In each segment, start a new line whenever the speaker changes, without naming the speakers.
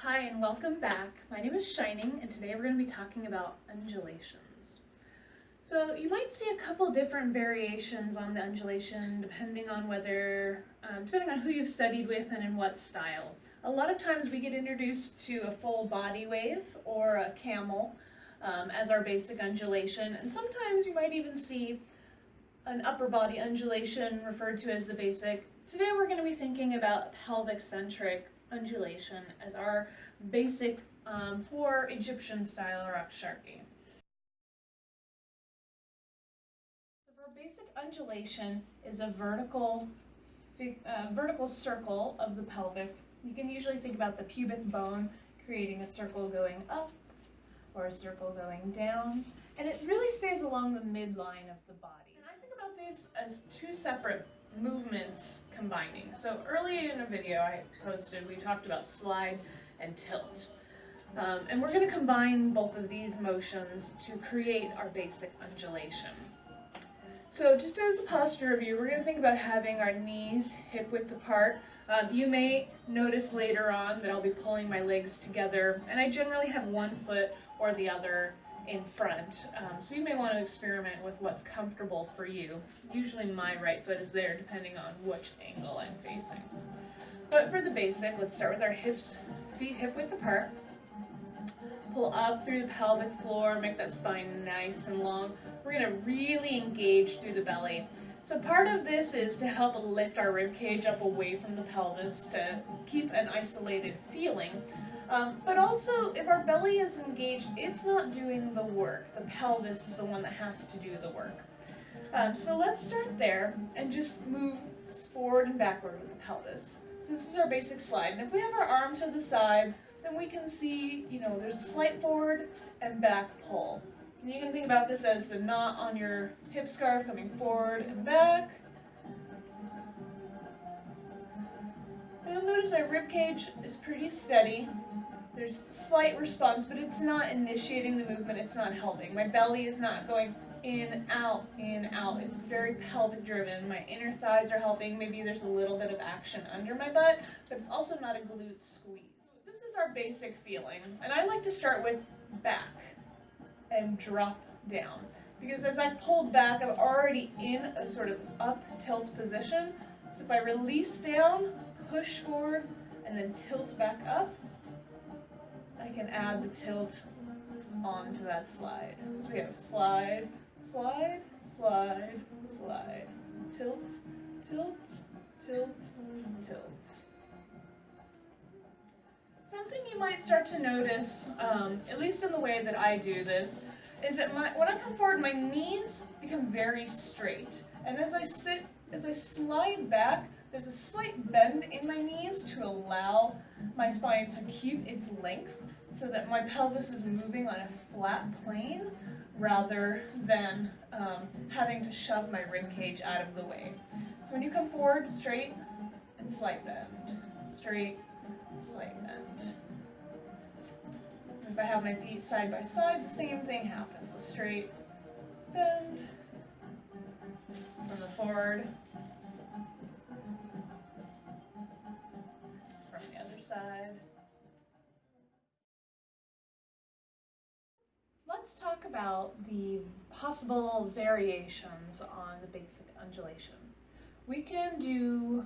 Hi and welcome back. My name is Shining and today we're going to be talking about undulations. So you might see a couple different variations on the undulation depending on who you've studied with and in what style. A lot of times we get introduced to a full body wave or a camel as our basic undulation, and sometimes you might even see an upper body undulation referred to as the basic. Today we're going to be thinking about pelvic centric undulation as our basic for Egyptian style Raqs Sharqi. So our basic undulation is a vertical circle of the pelvic. You can usually think about the pubic bone creating a circle going up or a circle going down, and it really stays along the midline of the body. And I think about these as two separate movements combining. So early in a video I posted, we talked about slide and tilt. And we're going to combine both of these motions to create our basic undulation. So just as a posture review, we're going to think about having our knees hip width apart. You may notice later on that I'll be pulling my legs together, and I generally have one foot or the other in front, so you may want to experiment with what's comfortable for you. Usually my right foot is there depending on which angle I'm facing. But for the basic, let's start with our feet hip width apart. Pull up through the pelvic floor, make that spine nice and long. We're going to really engage through the belly. So part of this is to help lift our rib cage up away from the pelvis to keep an isolated feeling. But also, if our belly is engaged, it's not doing the work. The pelvis is the one that has to do the work. So let's start there and just move forward and backward with the pelvis. So this is our basic slide. And if we have our arm to the side, then we can see, there's a slight forward and back pull. And you can think about this as the knot on your hip scarf coming forward and back. And you'll notice my rib cage is pretty steady. There's slight response, but it's not initiating the movement, it's not helping. My belly is not going in, out, it's very pelvic driven. My inner thighs are helping, maybe there's a little bit of action under my butt, but it's also not a glute squeeze. This is our basic feeling, and I like to start with back and drop down, because as I've pulled back, I'm already in a sort of up tilt position. So if I release down, push forward, and then tilt back up, I can add the tilt onto that slide. So we have slide, slide, slide, slide, tilt, tilt, tilt, tilt. Something you might start to notice, at least in the way that I do this, is that when I come forward, my knees become very straight. And as I slide back, there's a slight bend in my knees to allow my spine to keep its length so that my pelvis is moving on a flat plane rather than having to shove my rib cage out of the way. So when you come forward, straight and slight bend, straight, slight bend. If I have my feet side by side, the same thing happens. So straight, bend, from the forward, from the other side. Let's talk about the possible variations on the basic undulation. We can do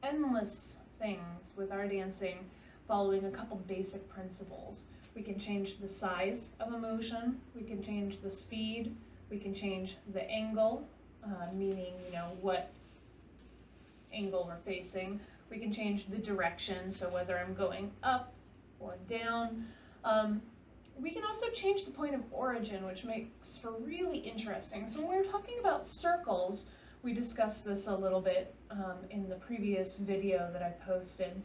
endless things with our dancing following a couple basic principles. We can change the size of a motion, we can change the speed, we can change the angle, meaning what angle we're facing. We can change the direction, so whether I'm going up or down. We can also change the point of origin, which makes for really interesting. So when we were talking about circles, we discussed this a little bit in the previous video that I posted,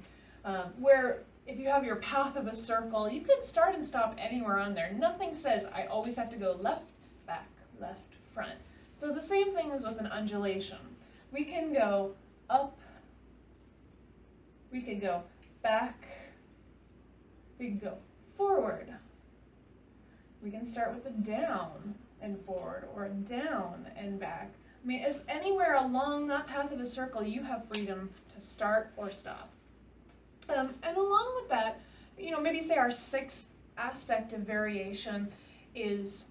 where if you have your path of a circle, you can start and stop anywhere on there. Nothing says I always have to go left, back, left, front. So the same thing is with an undulation. We can go up, we can go back, we can go forward. We can start with a down and forward or a down and back. I mean, as anywhere along that path of a circle, you have freedom to start or stop. And along with that, you know, maybe say our sixth aspect of variation is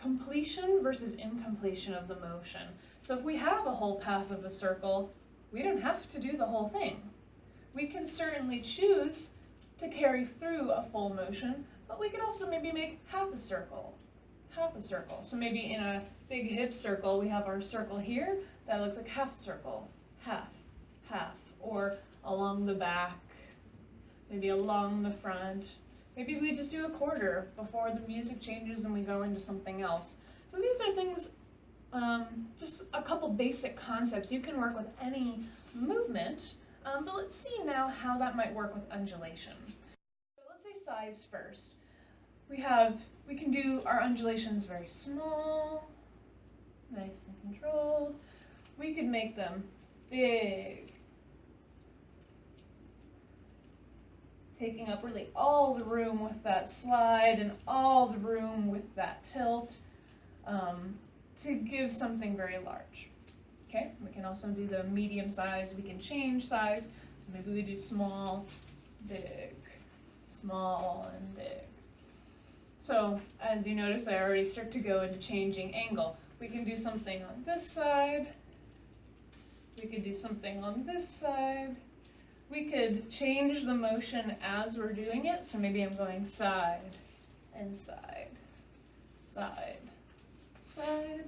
completion versus incompletion of the motion. So if we have a whole path of a circle, we don't have to do the whole thing. We can certainly choose to carry through a full motion, but we could also maybe make half a circle. Half a circle. So maybe in a big hip circle, we have our circle here. That looks like half circle. Half, half. Or along the back, maybe along the front. Maybe we just do a quarter before the music changes and we go into something else. So these are things, just a couple basic concepts. You can work with any movement, but let's see now how that might work with undulation. So let's say size first. We can do our undulations very small, nice and controlled. We could make them big, taking up really all the room with that slide and all the room with that tilt, to give something very large. Okay, we can also do the medium size. We can change size. So maybe we do small, big, small, and big. So as you notice, I already start to go into changing angle. We can do something on this side. We could do something on this side. We could change the motion as we're doing it. So maybe I'm going side and side, side, side.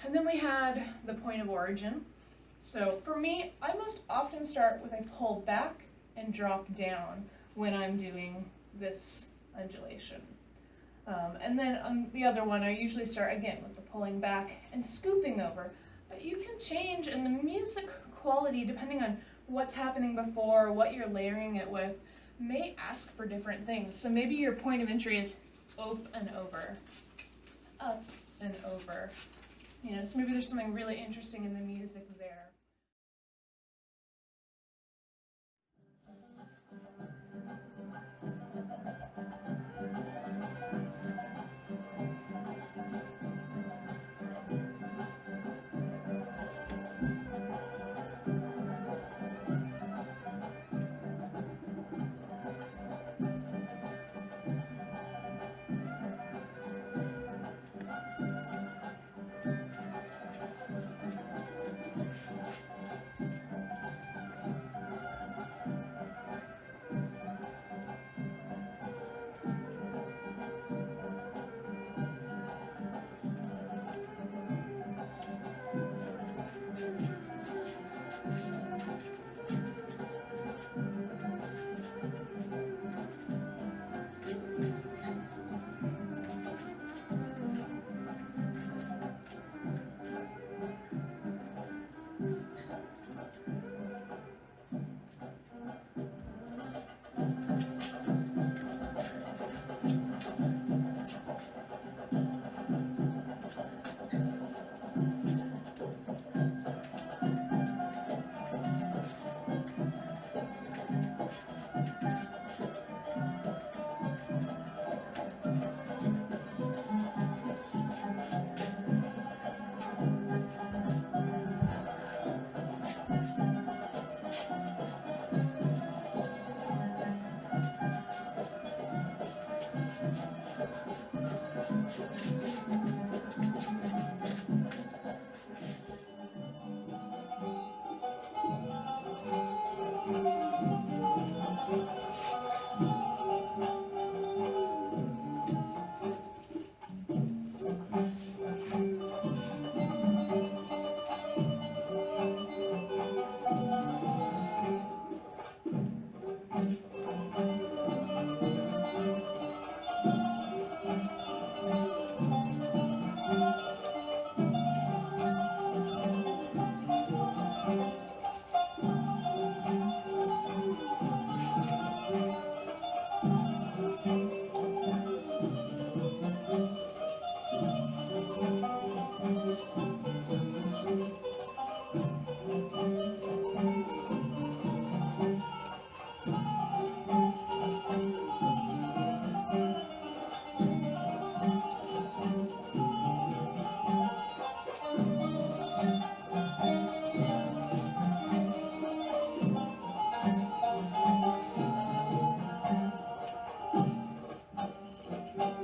And then we had the point of origin. So for me, I most often start with a pull back and drop down when I'm doing this undulation. And then on the other one, I usually start again with the pulling back and scooping over. But you can change, and the music quality, depending on what's happening before, what you're layering it with, may ask for different things. So maybe your point of entry is up and over, up and over. You know, so maybe there's something really interesting in the music there.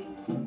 body.